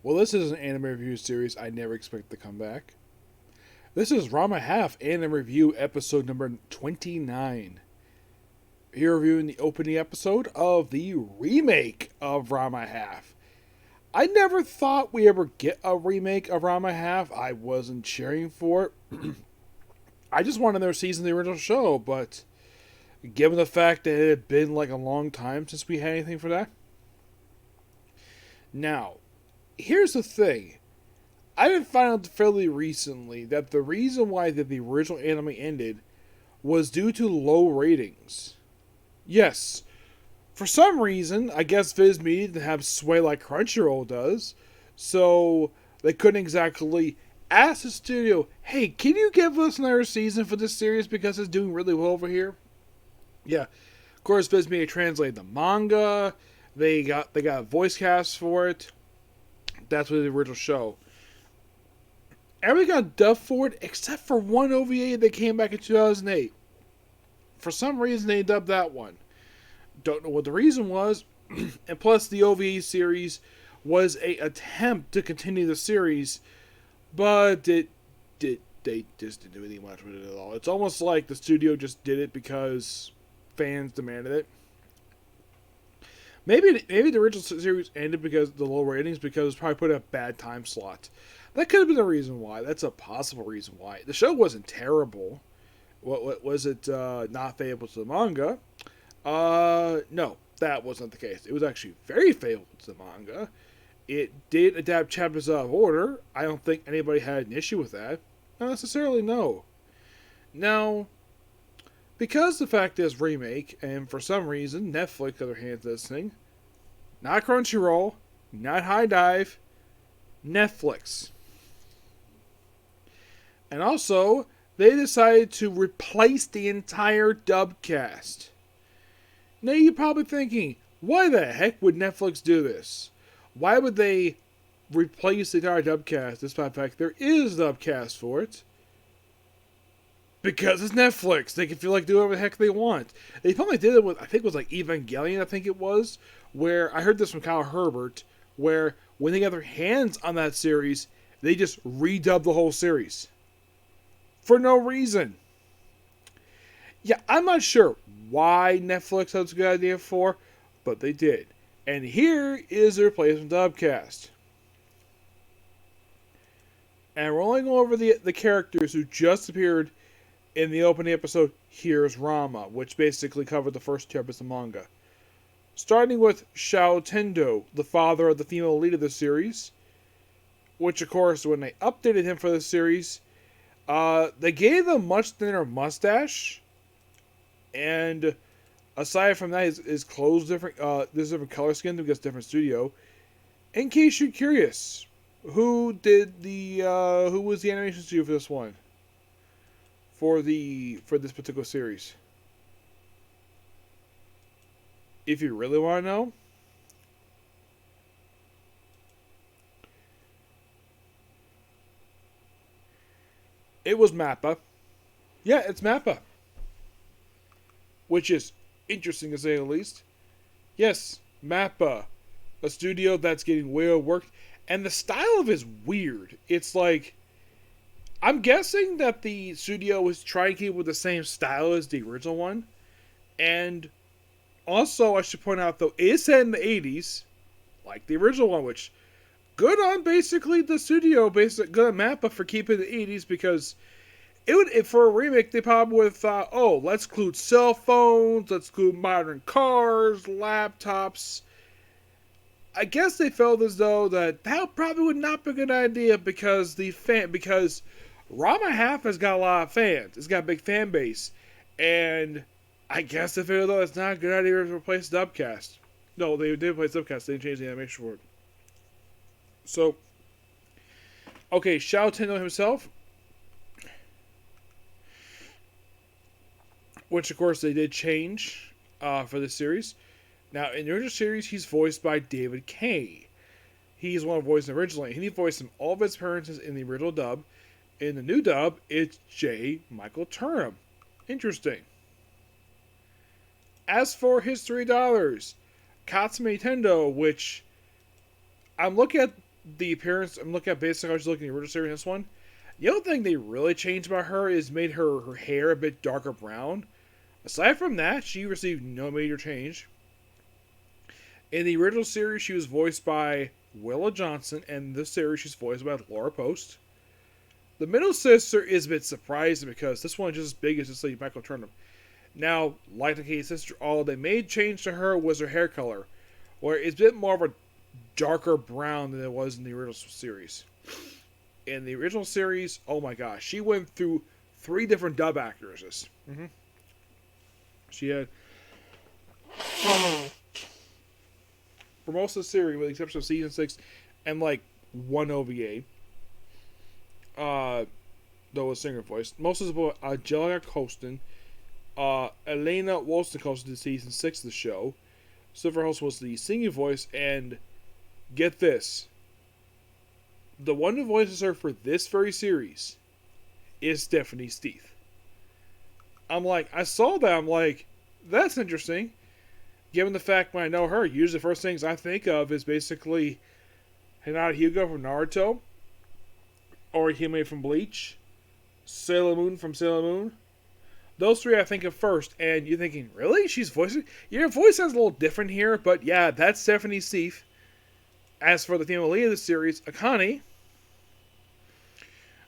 Well, this is an anime review series I never expect to come back. This is Ranma Half Anime Review episode number 29. Here reviewing the opening episode of the remake of Ranma Half. I never thought we ever get a remake of Ranma Half. I wasn't cheering for it. I just wanted their season of the original show, but given the fact that it had been like a long time since we had anything for that. Now, here's the thing. I did find out fairly recently that the reason why the original anime ended was due to low ratings. Yes, for some reason, I guess Viz Media didn't have sway like Crunchyroll does, so they couldn't exactly ask the studio, hey, can you give us another season for this series because it's doing really well over here? Yeah, of course, Viz Media translated the manga. They got voice casts for it. That's what the original show. Everything got dubbed for it except for one OVA that came back in 2008. For some reason, they dubbed that one. Don't know what the reason was. And plus, the OVA series was a attempt to continue the series, but they just didn't do anything much with it at all. It's almost like the studio just did it because fans demanded it. Maybe the original series ended because of the low ratings because it was probably put at a bad time slot. That could have been the reason why. That's a possible reason why. The show wasn't terrible. What was it? Not favorable to the manga? No, that wasn't the case. It was actually very favorable to the manga. It did adapt chapters out of order. I don't think anybody had an issue with that. Not necessarily, no. Now, because the fact is remake, and for some reason Netflix got their hands on this thing, not Crunchyroll, not High Dive, Netflix. And also, they decided to replace the entire dub cast. Now you're probably thinking, why the heck would Netflix do this? Why would they replace the entire dub cast despite the fact there is a dub cast for it? Because it's Netflix. They can feel like do whatever the heck they want. They probably did it with, I think it was like Evangelion, I think it was, where I heard this from Kyle Herbert, where when they got their hands on that series, they just redubbed the whole series. For no reason. Yeah, I'm not sure why Netflix had a good idea for, but they did. And here is the replacement dubcast. And we're only going over the characters who just appeared in the opening episode, Here's Ranma, which basically covered the first two episodes of the manga. Starting with Shao Tendo, the father of the female lead of the series, which of course, when they updated him for the series, they gave him a much thinner mustache, and aside from that, his clothes different. There's different color scheme because different studio. In case you're curious, who was the animation studio for this one? For this particular series. If you really want to know, it was Mappa. Yeah, it's Mappa. Which is interesting to say the least. Yes, Mappa. A studio that's getting way overworked. And the style of it is weird. It's like, I'm guessing that the studio was trying to keep with the same style as the original one. And also, I should point out, though, it is set in the 80s, like the original one, which, good on basically the studio, good on Mappa for keeping the 80s, because it would, for a remake, they probably would have thought, oh, let's include cell phones, let's include modern cars, laptops. I guess they felt as though that probably would not be a good idea because Ranma Half has got a lot of fans. It's got a big fan base. And I guess they figured though it's not a good idea to replace Dubcast. No, they did replace Dubcast. They didn't change the animation for it. So, okay, Shao Tendo himself, which of course they did change for this series. Now, in the original series, he's voiced by David Kay. He's one of the voices originally. He voiced in all of his appearances in the original dub. In the new dub, it's J. Michael Turnham. Interesting. As for his $3, Katsume Tendo, which I'm looking at the appearance, I'm looking at basically how she's looking in the original series. This one, the other thing they really changed about her is made her hair a bit darker brown. Aside from that, she received no major change. In the original series, she was voiced by Willa Johnson, and in this series, she's voiced by Laura Post. The middle sister is a bit surprising because this one is just as big as just like Michael Turnham. Now, like the case sister, all they made change to her was her hair color, where it's a bit more of a darker brown than it was in the original series. In the original series, oh my gosh, she went through 3 different dub actresses. She had, for most of the series, with the exception of season 6 and like one OVA, though was singer voice, most of the Angelica Colston, Elena Wollstonecraft hosted season 6 of the show. Silver Host was the singing voice, and get this, the one who voices her for this very series is Stephanie Steve. I saw that, I'm like, that's interesting. Given the fact when I know her, usually the first things I think of is basically Hinata Hyuga from Naruto, Orihime from Bleach, Sailor Moon from Sailor Moon. Those 3 I think of first, and you're thinking, really? She's voicing? Your voice sounds a little different here, but yeah, that's Stephanie Steve. As for the female lead of the series, Akane,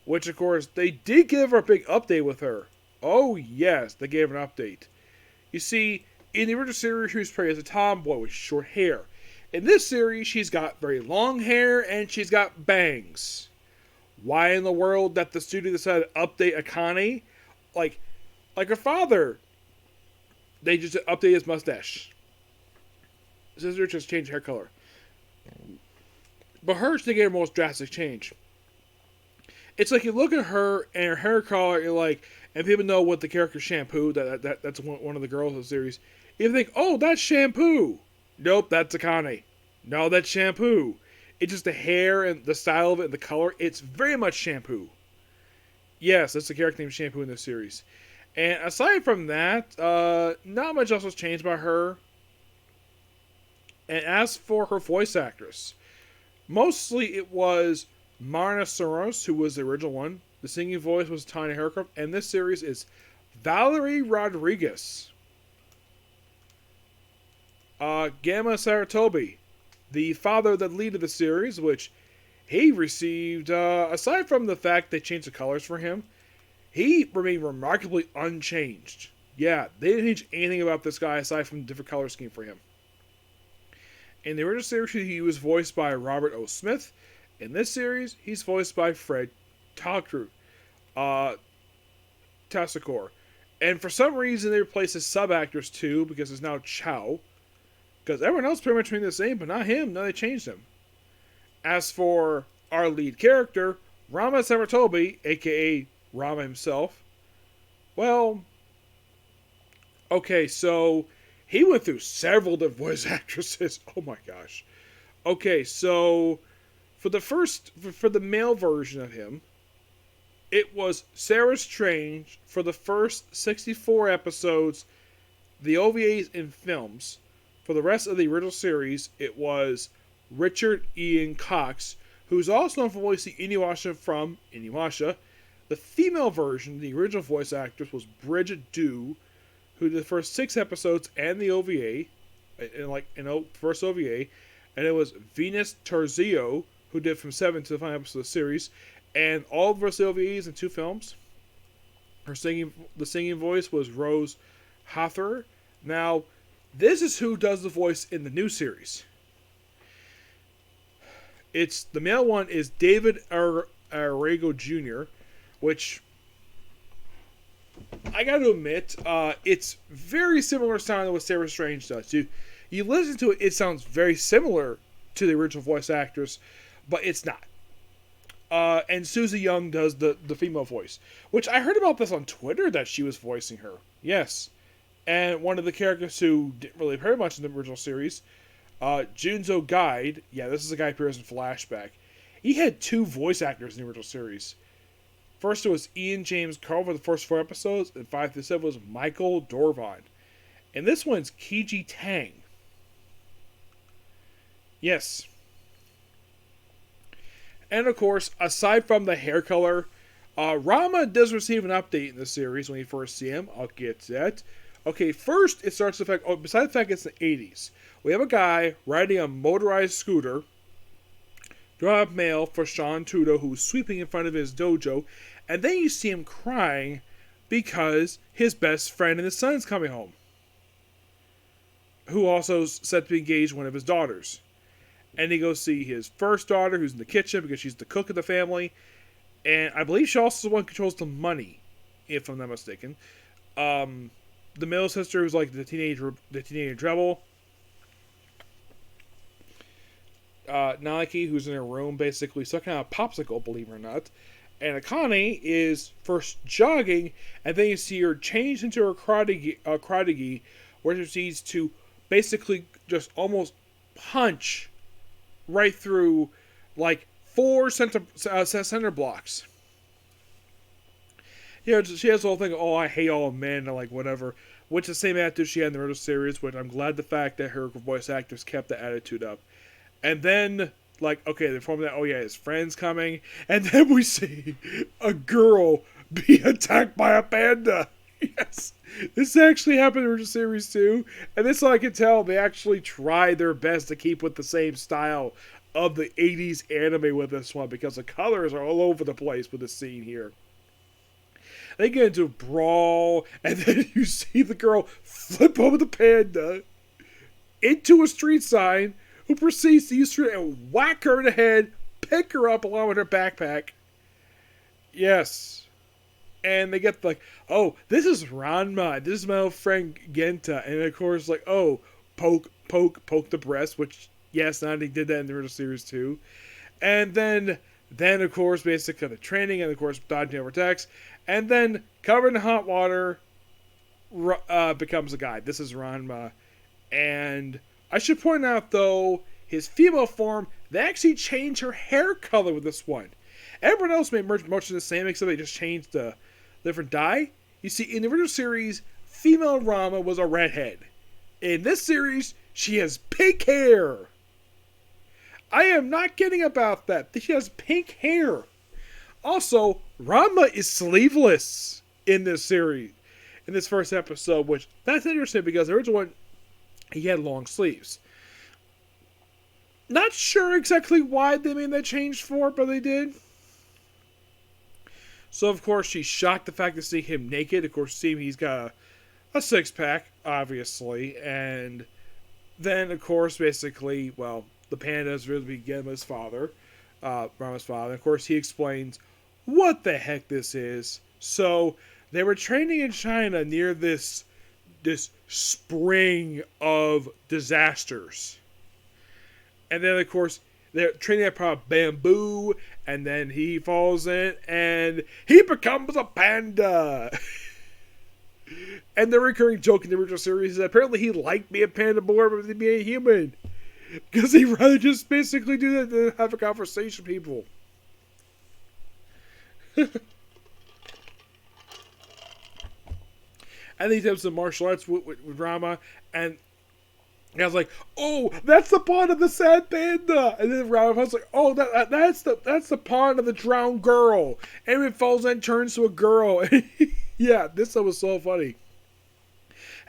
which of course, they did give her a big update with her. Oh yes, they gave an update. You see, in the original series, she was portrayed as a tomboy with short hair. In this series, she's got very long hair, and she's got bangs. Why in the world that the studio decided to update Akane? Like her father, they just updated his mustache. Sister just changed hair color. But hers, they gave her the most drastic change. It's like you look at her and her hair color, you're like, and people know what the character Shampoo, that's one of the girls of the series. You think, oh, that's Shampoo. Nope, that's Akane. No, that's Shampoo. It's just the hair and the style of it and the color. It's very much Shampoo. Yes, that's the character named Shampoo in this series. And aside from that, not much else was changed by her. And as for her voice actress, mostly it was Marna Soros, who was the original one. The singing voice was Tanya Hercroft. And this series is Valerie Rodriguez. Gamma Saratobi, the father that lead of the series, which he received, aside from the fact they changed the colors for him, he remained remarkably unchanged. Yeah, they didn't change anything about this guy aside from the different color scheme for him. In the original series, he was voiced by Robert O. Smith. In this series, he's voiced by Fred Tassacor. And for some reason, they replaced his sub-actors too, because it's now Chow. Because everyone else pretty much remained the same, but not him. No, they changed him. As for our lead character, Ranma Sarutobi, a.k.a. Ranma himself, well, okay, so he went through several different voice actresses. Oh my gosh. Okay, so for the male version of him, it was Sarah Strange for the first 64 episodes, the OVAs and films. For the rest of the original series, it was Richard Ian Cox, who's also known for voicing Inuyasha from Inuyasha. The female version, the original voice actress, was Bridget Dew, who did the first 6 episodes and the OVA, first OVA, and it was Venus Tarzio, who did from 7 to the final episode of the series, and all the rest of the OVAs and 2 films. The singing voice was Rose Hathor. Now, this is who does the voice in the new series. The male one is David Arrigo Jr., which I got to admit, it's very similar sound to what Sarah Strange does. You listen to it, it sounds very similar to the original voice actress, but it's not. And Susie Young does the female voice, which I heard about this on Twitter that she was voicing her. Yes. And one of the characters who didn't really appear much in the original series, Junzo Guide, yeah, this is a guy who appears in Flashback. He had 2 voice actors in the original series. First it was Ian James Carl for the first 4 episodes, and 5 through 7 was Michael Dorvon. And this one's Kiji Tang. Yes. And of course, aside from the hair color, Rama does receive an update in the series when you first see him. I'll get to that. Okay, first it starts to affect. Oh, besides the fact it's the 80s, we have a guy riding a motorized scooter, drop mail for Sean Tudo, who's sweeping in front of his dojo, and then you see him crying because his best friend and his son's coming home, who also is set to be engaged one of his daughters. And he goes see his first daughter, who's in the kitchen because she's the cook of the family, and I believe she also is the one who controls the money, if I'm not mistaken. The middle sister, who's like the teenage rebel. Naliki, who's in her room, basically sucking on a popsicle, believe it or not. And Akane is first jogging, and then you see her change into her karate gi, where she proceeds to basically just almost punch right through like 4 center blocks. You know, she has the whole thing, oh, I hate all men, or like whatever, which is the same attitude she had in the original series, which I'm glad the fact that her voice actors kept the attitude up. And then, like, okay, they inform that, oh yeah, his friend's coming, and then we see a girl be attacked by a panda. Yes, this actually happened in the original series too, and this, I can tell, they actually tried their best to keep with the same style of the 80s anime with this one, because the colors are all over the place with this scene here. They get into a brawl, and then you see the girl flip over the panda into a street sign, who proceeds to use her and whack her in the head, pick her up along with her backpack. Yes. And they get like, oh, this is Ranma, this is my old friend Genta, and of course, like, oh, poke the breast, which, yes, Nani did that in the original series too. And then of course, basically the training, and of course, dodging over attacks, and then covered in hot water, becomes a guy. This is Ranma, and I should point out though, his female form, they actually changed her hair color with this one. Everyone else made much of the same, except they just changed the different dye. You see, in the original series, female Rama was a redhead. In this series, she has pink hair. I am not kidding about that. She has pink hair. Also, Ranma is sleeveless in this series, in this first episode, which, that's interesting because the original one, he had long sleeves. Not sure exactly why they made that change for it, but they did. So, of course, she's shocked the fact to see him naked. Of course, see him, he's got a six-pack, obviously. And then, of course, basically, well, the pandas really begin with his father, Rama's father. Of course, he explains what the heck this is. So, they were training in China near this spring of disasters. And then, of course, they're training at part of bamboo, and then he falls in, and he becomes a panda. And the recurring joke in the original series is that apparently he liked being a panda more than being a human. Because he'd rather just basically do that than have a conversation with people. And he does some martial arts with Rama, and I was like, oh, that's the pond of the sad panda. And then Rama was like, oh, that's the pond of the drowned girl. And it falls and turns to a girl. Yeah, this was so funny.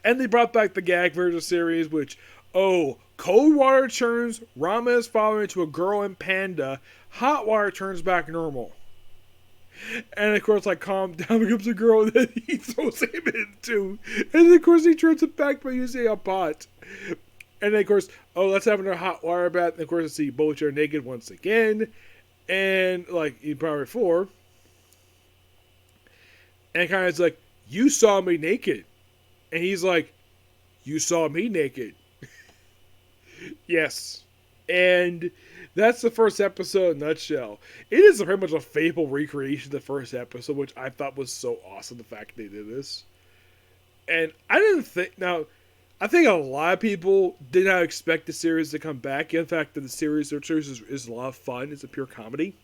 And they brought back the gag version series, which, oh, cold water turns Rama's father into a girl and panda. Hot water turns back normal. And of course, like, calm down, becomes a girl, and then he throws him into. And then, of course, he turns it back by using a pot. And then, of course, oh, let's have another hot water bath. And of course, I see both are naked once again. And, like, you probably before. And kind of is like, you saw me naked. And he's like, you saw me naked. Yes. And that's the first episode in a nutshell. It is pretty much a faithful recreation of the first episode, which I thought was so awesome, the fact they did this. And I didn't think, now, I think a lot of people did not expect the series to come back. In fact, the series is a lot of fun. It's a pure comedy.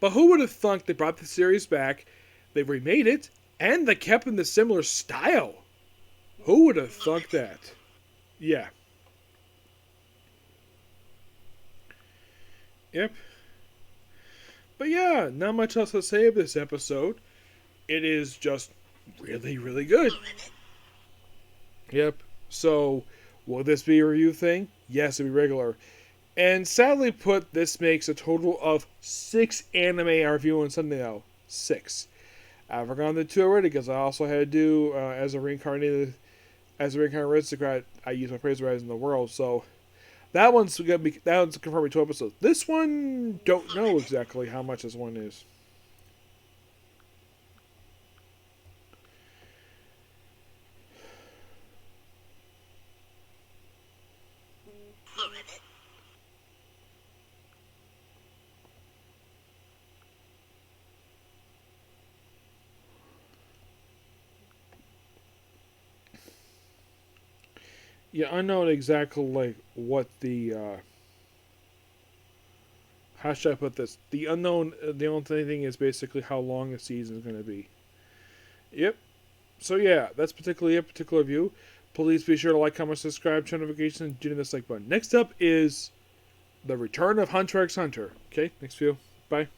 But who would have thunk they brought the series back, they remade it, and they kept in the similar style? Who would have thunk that? Yeah. Yep. But yeah, not much else to say of this episode. It is just really, really good. Yep. So, will this be a review thing? Yes, it'll be regular. And sadly put, this makes a total of 6 anime I review on Sunday now. 6. I've forgotten the 2 already because I also had to do, as a reincarnated aristocrat, I use my praise rise in the world. So, that one's confirming 2 episodes. This one, don't know exactly how much this one is. Yeah, unknown exactly like what the how should I put this? The unknown. The only thing is basically how long the season is going to be. Yep. So yeah, that's particularly a particular view. Please be sure to like, comment, subscribe, turn notifications, and do the like button. Next up is the return of Hunter x Hunter. Okay, next view. Bye.